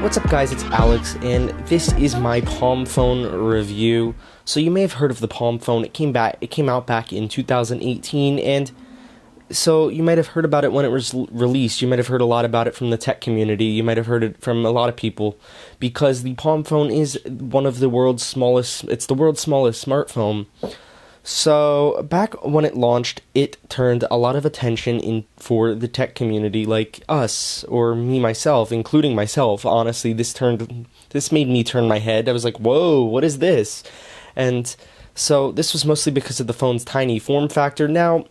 What's up guys, it's Alex, and this is my Palm phone review. So you may have heard of the Palm phone. It came out back in 2018, and so you might have heard about it when it was released. You might have heard a lot about it from the tech community. You might have heard it from a lot of people, because the Palm phone is one of the world's smallest, it's the world's smallest smartphone. So back when it launched, it turned a lot of attention for the tech community, like us, or me myself, including myself. Honestly, this made me turn my head. I was like, whoa, what is this? And so this was mostly because of the phone's tiny form factor. Now,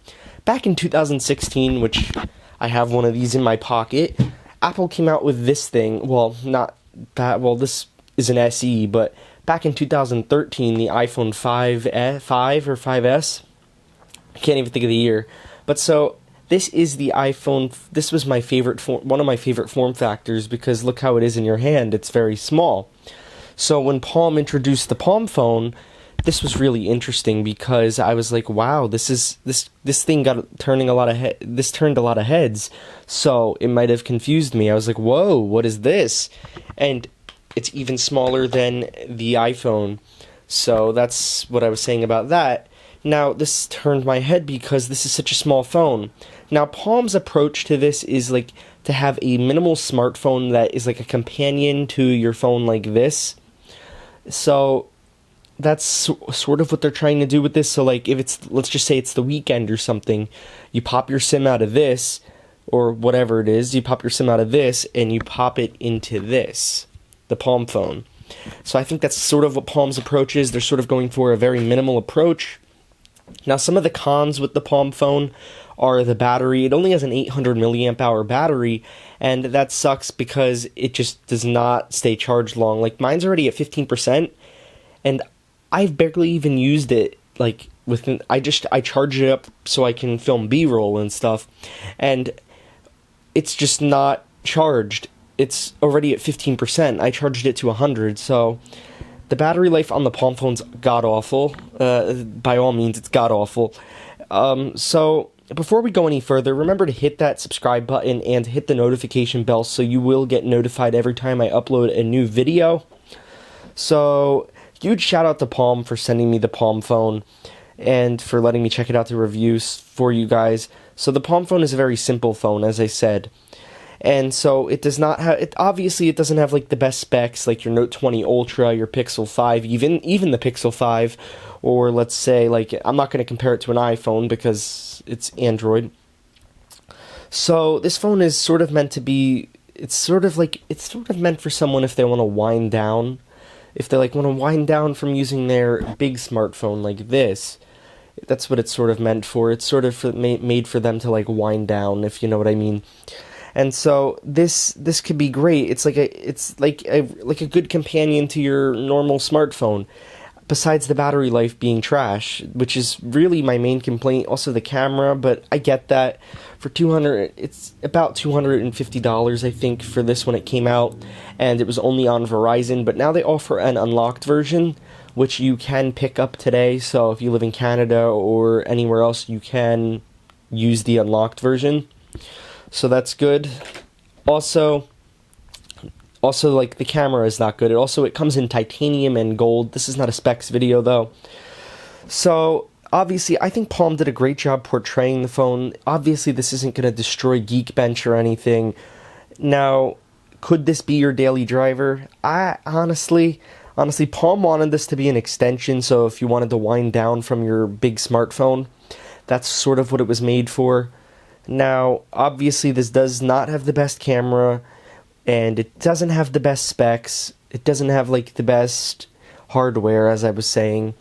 back in 2016, which I have one of these in my pocket, Apple came out with this thing. Well, not that, well, this is an SE, but back in 2013, the iPhone 5 or 5S, I can't even think of the year, but so this is the iPhone. This was my favorite one of my favorite form factors, because look how it is in your hand. It's very small. So when Palm introduced the Palm phone, this was really interesting, because I was like, wow, this thing turned a lot of heads. So it might have confused me. I was like, whoa, what is this? And it's even smaller than the iPhone. So that's what I was saying about that. Now, this turned my head because this is such a small phone. Now, Palm's approach to this is like to have a minimal smartphone that is like a companion to your phone, like this. So that's sort of what they're trying to do with this. So like, if it's, let's just say it's the weekend or something, you pop your SIM out of this, or whatever it is, you pop your SIM out of this and you pop it into this, the Palm phone. So I think that's sort of what Palm's approach is. They're sort of going for a very minimal approach. Now, some of the cons with the Palm phone are the battery. It only has an 800 milliamp hour battery, and that sucks because it just does not stay charged long. Like, mine's already at 15%, and I've barely even used it. Like, I charge it up so I can film B-roll and stuff, and it's just not charged. It's already at 15%. I charged it to 100, so the battery life on the Palm phone's god-awful. By all means, it's god-awful. So before we go any further, remember to hit that subscribe button and hit the notification bell so you will get notified every time I upload a new video. So, huge shout out to Palm for sending me the Palm phone and for letting me check it out to reviews for you guys. So the Palm phone is a very simple phone, as I said. And so it does not have, obviously it doesn't have like the best specs like your Note 20 Ultra, your Pixel 5, even the Pixel 5, or let's say, like, I'm not going to compare it to an iPhone because it's Android. So this phone is sort of meant to be, it's sort of meant for someone if they want to wind down, if they like want to wind down from using their big smartphone like this. That's what it's sort of meant for. It's sort of made for them to like wind down, if you know what I mean. And so this could be great. It's like a good companion to your normal smartphone, besides the battery life being trash, which is really my main complaint. Also the camera, but I get that. For it's about $250, I think, for this when it came out, and it was only on Verizon. But now they offer an unlocked version, which you can pick up today. So if you live in Canada or anywhere else, you can use the unlocked version. So that's good. Also, like, the camera is not good. It comes in titanium and gold. This is not a specs video, though. So, obviously, I think Palm did a great job portraying the phone. Obviously, this isn't going to destroy Geekbench or anything. Now, could this be your daily driver? Honestly, Palm wanted this to be an extension, so if you wanted to wind down from your big smartphone, that's sort of what it was made for. Now, obviously, this does not have the best camera, and it doesn't have the best specs. It doesn't have, like, the best hardware, as I was saying.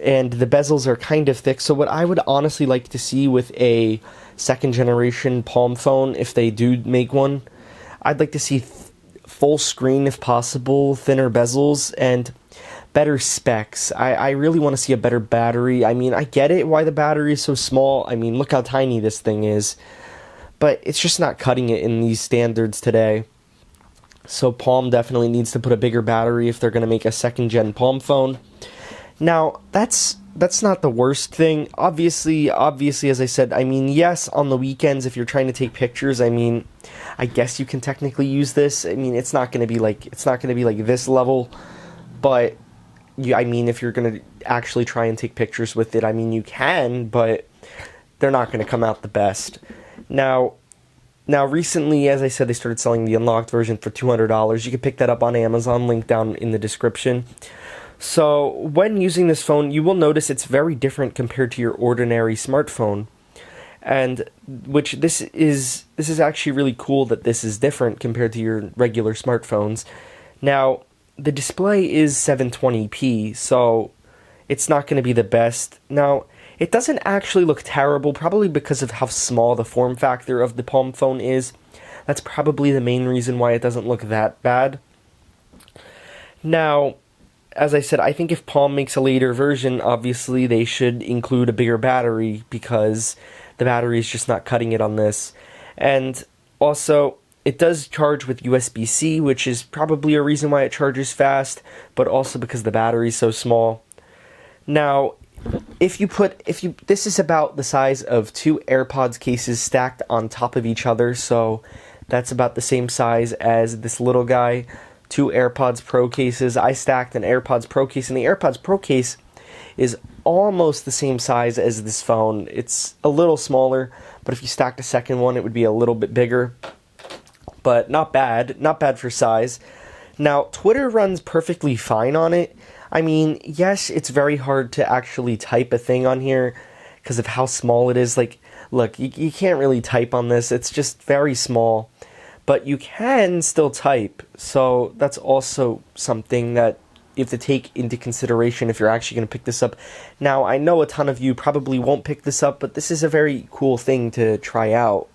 And the bezels are kind of thick. So what I would honestly like to see with a second-generation Palm phone, if they do make one, I'd like to see full screen, if possible, thinner bezels, and better specs. I really want to see a better battery. I mean, I get it why the battery is so small. I mean, look how tiny this thing is. But it's just not cutting it in these standards today. So Palm definitely needs to put a bigger battery if they're going to make a second-gen Palm phone. Now, that's that's not the worst thing. Obviously, as I said, I mean, yes, on the weekends, if you're trying to take pictures, I mean, I guess you can technically use this. I mean, it's not going to be like this level, but I mean, if you're going to actually try and take pictures with it, I mean, you can, but they're not going to come out the best. Now, recently, as I said, they started selling the unlocked version for $200. You can pick that up on Amazon, link down in the description. So, when using this phone, you will notice it's very different compared to your ordinary smartphone. And which this is actually really cool that this is different compared to your regular smartphones. Now, the display is 720p, so it's not going to be the best. Now, it doesn't actually look terrible, probably because of how small the form factor of the Palm phone is. That's probably the main reason why it doesn't look that bad. Now, as I said, I think if Palm makes a later version, obviously they should include a bigger battery because the battery is just not cutting it on this. And also, it does charge with USB-C, which is probably a reason why it charges fast, but also because the battery is so small. Now, this is about the size of two AirPods cases stacked on top of each other, so that's about the same size as this little guy. Two AirPods Pro cases. I stacked an AirPods Pro case, and the AirPods Pro case is almost the same size as this phone. It's a little smaller, but if you stacked a second one, it would be a little bit bigger. But not bad for size. Now, Twitter runs perfectly fine on it. I mean, yes, it's very hard to actually type a thing on here because of how small it is. Like, look, you can't really type on this. It's just very small. But you can still type, so that's also something that you have to take into consideration if you're actually going to pick this up. Now, I know a ton of you probably won't pick this up, but this is a very cool thing to try out,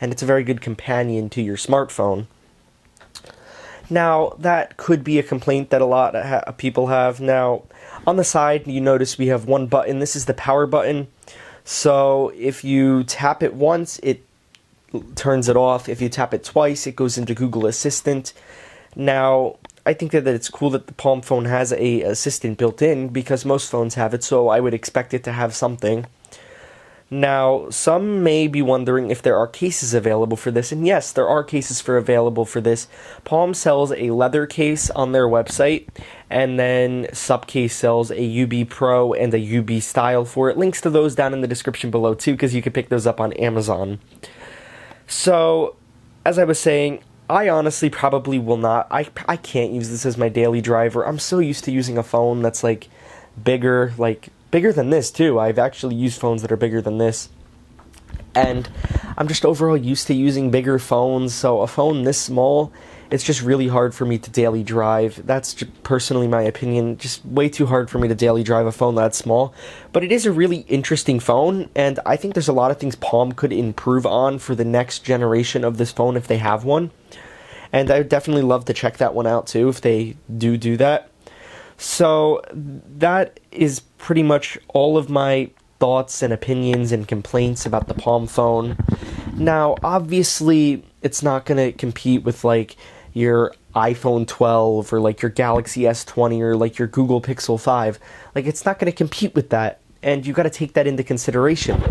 and it's a very good companion to your smartphone. Now, that could be a complaint that a lot of people have. Now, on the side, you notice we have one button. This is the power button. So, if you tap it once, it turns it off. If you tap it twice, it goes into Google Assistant. Now, I think that it's cool that the Palm phone has a assistant built in because most phones have it, so I would expect it to have something. Now, some may be wondering if there are cases available for this, and yes, there are cases available for this. Palm sells a leather case on their website, and then Subcase sells a UB Pro and a UB Style for it. Links to those down in the description below too, because you can pick those up on Amazon. So, as I was saying, I honestly probably will not. I can't use this as my daily driver. I'm so used to using a phone that's bigger than this too. I've actually used phones that are bigger than this. And I'm just overall used to using bigger phones, so a phone this small, it's just really hard for me to daily drive. That's just personally my opinion. Just way too hard for me to daily drive a phone that small. But it is a really interesting phone, and I think there's a lot of things Palm could improve on for the next generation of this phone if they have one. And I would definitely love to check that one out too if they do that. So that is pretty much all of my thoughts and opinions and complaints about the Palm phone. Now, obviously, it's not going to compete with your iPhone 12 or your Galaxy S20 or your Google Pixel 5. It's not going to compete with that, and you got to take that into consideration.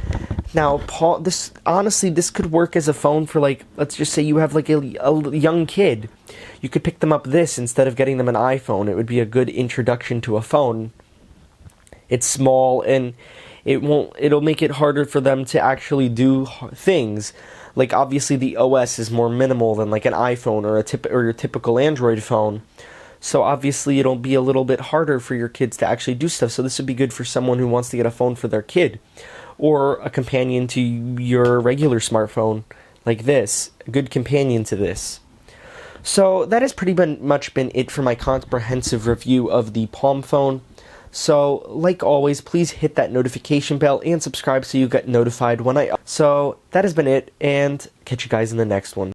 Now, this could work as a phone for let's just say you have a young kid. You could pick them up this instead of getting them an iPhone. It would be a good introduction to a phone. It's small and it'll make it harder for them to actually do things. Obviously the OS is more minimal than an iPhone or your typical Android phone. So obviously it'll be a little bit harder for your kids to actually do stuff. So this would be good for someone who wants to get a phone for their kid or a companion to your regular smartphone like this, a good companion to this. So that has pretty much been it for my comprehensive review of the Palm phone. So, like always, please hit that notification bell and subscribe so you get notified when So, that has been it, and catch you guys in the next one.